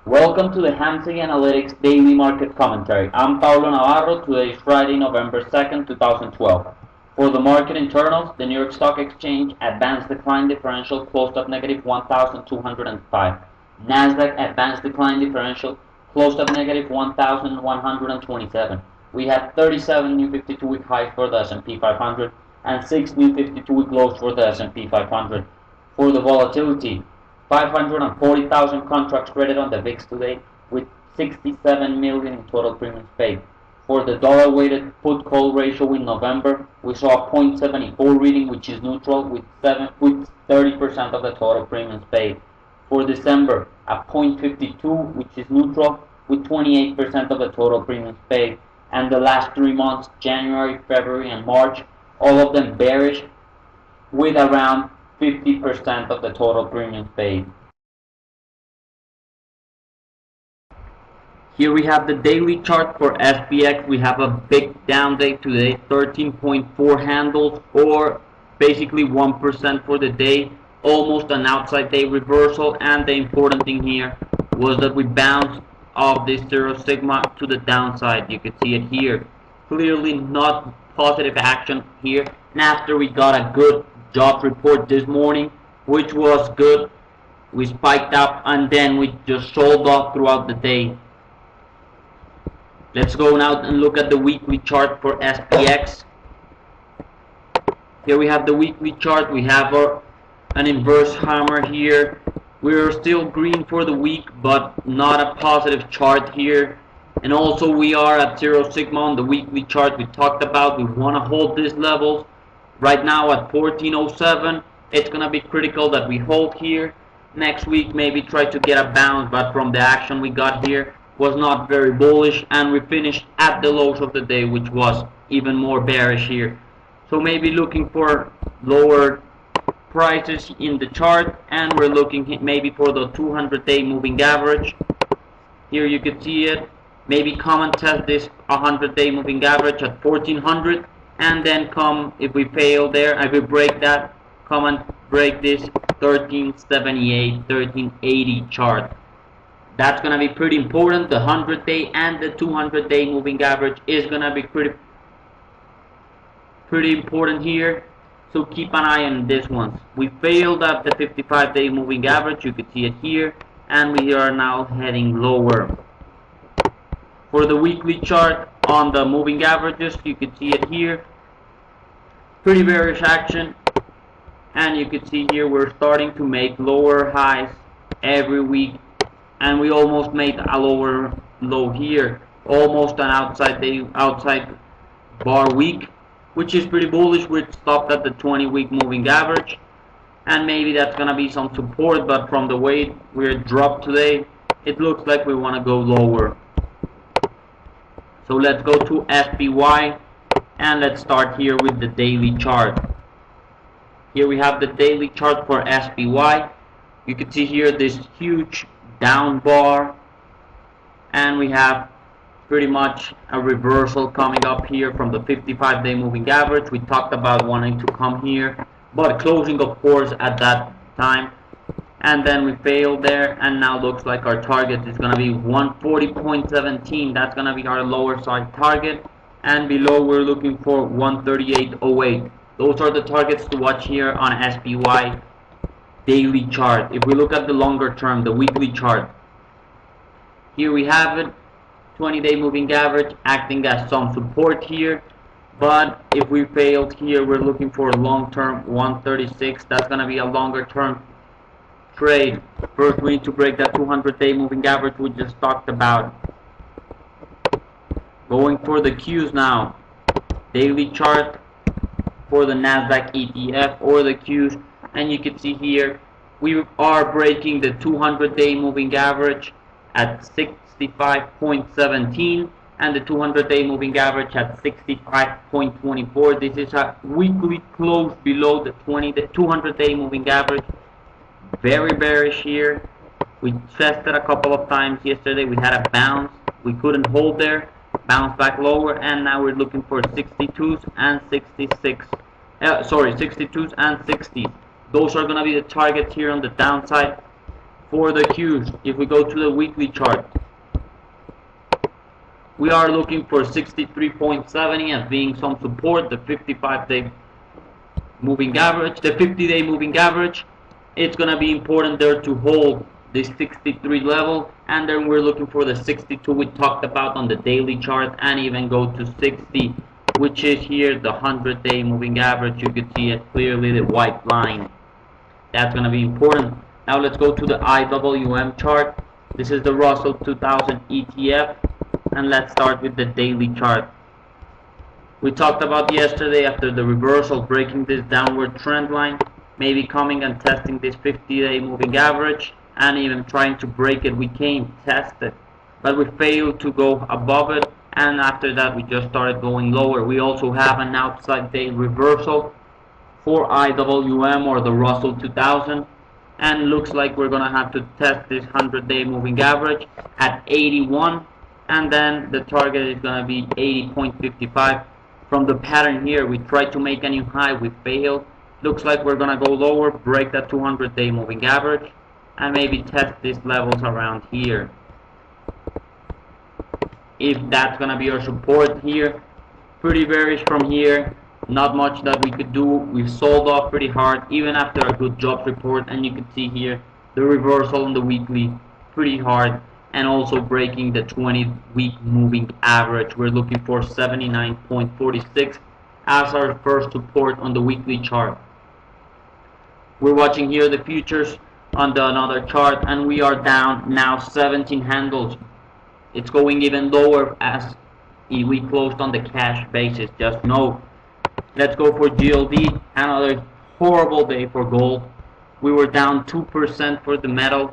Welcome to the Hamsey Analytics Daily Market Commentary. I'm Paulo Navarro. Today is Friday, November 2nd, 2012. For the market internals, the New York Stock Exchange advanced decline differential closed up negative 1,205. Nasdaq advanced decline differential closed up negative 1,127. We had 37 new 52-week highs for the S&P 500 and 6 new 52-week lows for the S&P 500. For the volatility, 540,000 contracts traded on the VIX today, with 67 million in total premiums paid. For the dollar-weighted put-call ratio in November, we saw a 0.74 reading, which is neutral, with 30% of the total premiums paid. For December, a 0.52, which is neutral, with 28% of the total premiums paid. And the last 3 months, January, February, and March, all of them bearish, with around 50% of the total premiums paid. Here we have the daily chart for SPX. We have a big down day today, 13.4 handles, or basically 1% for the day, almost an outside day reversal. And the important thing here was that we bounced off this 0 sigma to the downside. You can see it here. Clearly not positive action here. And after we got a good jobs report this morning, which was good, we spiked up and then we just sold off throughout the day. Let's go now and look at the weekly chart for SPX. Here we have the weekly chart. We have an inverse hammer here. We're still green for the week, but not a positive chart here. And also we are at 0 sigma on the weekly chart. We talked about we want to hold these levels. Right now at 1407, it's going to be critical that we hold here. Next week maybe try to get a bounce, but from the action we got here was not very bullish, and we finished at the lows of the day, which was even more bearish here. So maybe looking for lower prices in the chart, and we're looking maybe for the 200-day moving average. Here you can see it. Maybe come and test this 100-day moving average at 1400, and then come, if we fail there, if we break that, come and break this 1378, 1380 chart. That's going to be pretty important. The 100-day and the 200-day moving average is going to be pretty important here. So keep an eye on this one. We failed at the 55-day moving average. You can see it here. And we are now heading lower. For the weekly chart on the moving averages, you can see it here. Pretty bearish action. And you can see here we're starting to make lower highs every week. And we almost made a lower low here, almost an outside bar week, which is pretty bullish. We stopped at the 20-week moving average, and maybe that's gonna be some support, but from the way we're dropped today, it looks like we want to go lower. So let's go to SPY, and let's start here with the daily chart. Here we have the daily chart for SPY. You can see here this huge down bar, and we have pretty much a reversal coming up here from the 55-day moving average. We talked about wanting to come here, but closing of course at that time, and then we failed there, and now looks like our target is going to be 140.17. that's going to be our lower side target, and below we're looking for 138.08. Those are the targets to watch here on SPY daily chart. If we look at the longer term, the weekly chart, here we have it, 20-day moving average acting as some support here, but if we failed here, we're looking for a long-term 136. That's going to be a longer-term trade. First we need to break that 200-day moving average we just talked about. Going for the Qs now, daily chart for the Nasdaq ETF or the Qs. And you can see here we are breaking the 200-day moving average at 65.17 and the 200-day moving average at 65.24. This is a weekly close below the 200-day moving average. Very bearish here. We tested a couple of times yesterday. We had a bounce. We couldn't hold there. Bounce back lower, and now we're looking for 62s and 62s and 60s. Those are going to be the targets here on the downside. For the Qs, if we go to the weekly chart, we are looking for 63.70 as being some support. The 55-day moving average, the 50-day moving average, it's going to be important there to hold the 63 level, and then we're looking for the 62 we talked about on the daily chart, and even go to 60, which is here the 100-day moving average. You can see it clearly, the white line. That's going to be important. Now let's go to the Iwm chart. This is the Russell 2000 ETF, and let's start with the daily chart. We talked about yesterday, after the reversal, breaking this downward trend line, maybe coming and testing this 50-day moving average, and even trying to break it. We came, tested, but we failed to go above it, and after that we just started going lower. We also have an outside day reversal for Iwm, or the Russell 2000, and looks like we're gonna have to test this 100-day moving average at 81, and then the target is gonna be 80.55. From the pattern here, we tried to make a new high, we failed. Looks like we're gonna go lower, break that 200-day moving average, and maybe test these levels around here. If that's gonna be our support here, pretty bearish from here. Not much that we could do. We've sold off pretty hard, even after a good jobs report, and you can see here the reversal on the weekly, pretty hard, and also breaking the 20-week moving average. We're looking for 79.46 as our first support on the weekly chart. We're watching here the futures on the another chart, and we are down now 17 handles. It's going even lower as we closed on the cash basis, just know. Let's go for GLD, another horrible day for gold. We were down 2% for the metal.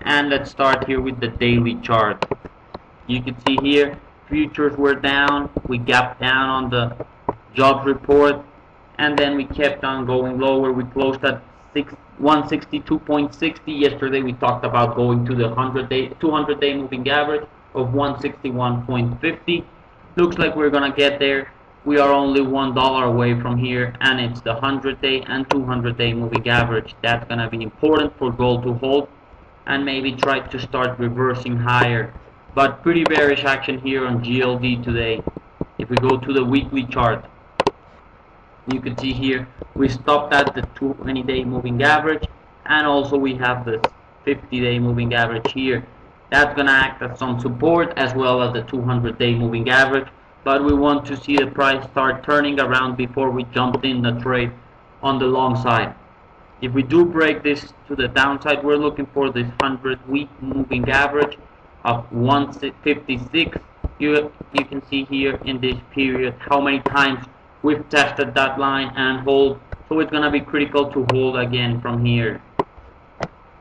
And let's start here with the daily chart. You can see here, futures were down. We gapped down on the jobs report, and then we kept on going lower. We closed at 162.60. Yesterday we talked about going to the 200-day moving average of 161.50. Looks like we're gonna get there. We are only $1 away from here, and it's the 100-day and 200-day moving average. That's gonna be important for gold to hold, and maybe try to start reversing higher. But pretty bearish action here on GLD today. If we go to the weekly chart, you can see here we stopped at the 20-day moving average, and also we have the 50-day moving average here. That's gonna act as some support, as well as the 200-day moving average, but we want to see the price start turning around before we jump in the trade on the long side. If we do break this to the downside, we're looking for this 100-week moving average of 156. You can see here in this period how many times we've tested that line and hold. So it's going to be critical to hold again from here.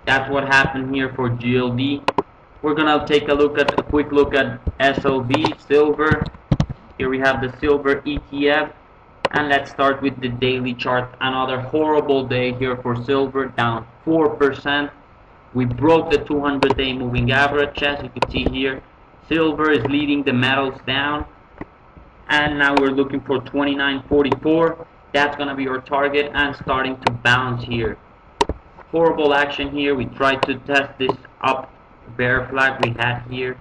That's what happened here for GLD. We're going to take a quick look at SLV, silver. Here we have the silver ETF. And let's start with the daily chart. Another horrible day here for silver, down 4%. We broke the 200-day moving average, as you can see here. Silver is leading the metals down, and now we're looking for 29.44. That's gonna be our target, and starting to bounce here. Horrible action here. We tried to test this up bear flag we had here,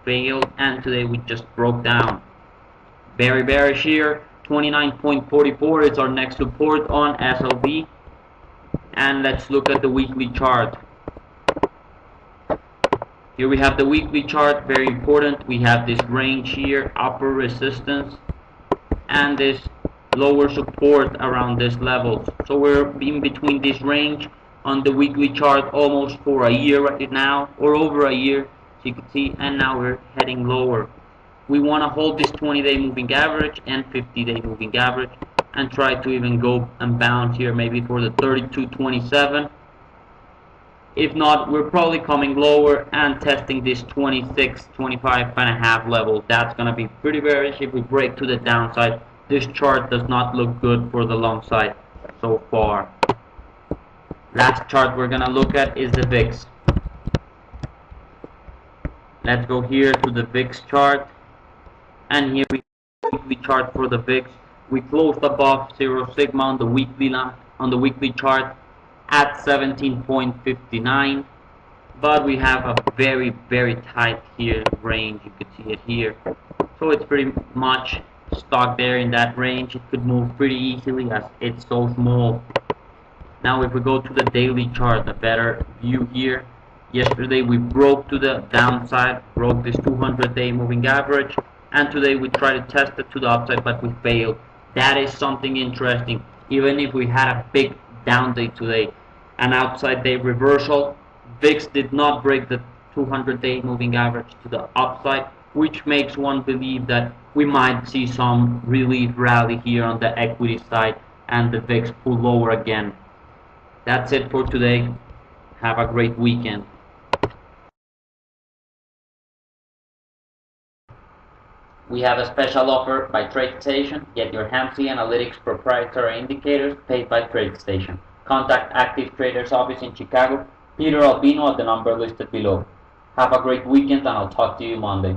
failed, and today we just broke down. Very bearish here. 29.44 is our next support on SLV. And let's look at the weekly chart. Here we have the weekly chart, very important. We have this range here, upper resistance, and this lower support around this level. So we're in between this range on the weekly chart almost for a year right now, or over a year, as you can see, and now we're heading lower. We want to hold this 20-day moving average and 50-day moving average, and try to even go and bounce here maybe for the 32.27. If not, we're probably coming lower and testing this 26.25.5 level. That's going to be pretty bearish if we break to the downside. This chart does not look good for the long side so far. Last chart we're going to look at is the VIX. Let's go here to the VIX chart. And here we have the weekly chart for the VIX. We closed above 0 sigma on the weekly chart at 17.59. but we have a very tight here range. You could see it here, so it's pretty much stuck there in that range. It could move pretty easily as it's so small. Now if we go to the daily chart, a better view here, yesterday we broke to the downside, broke this 200-day moving average, and today we tried to test it to the upside, but we failed. That is something interesting. Even if we had a big down day today, an outside day reversal, VIX did not break the 200-day moving average to the upside, which makes one believe that we might see some relief rally here on the equity side and the VIX pull lower again. That's it for today. Have a great weekend. We have a special offer by TradeStation. Get your Hamsi Analytics proprietary indicators paid by TradeStation. Contact Active Traders office in Chicago, Peter Albino at the number listed below. Have a great weekend and I'll talk to you Monday.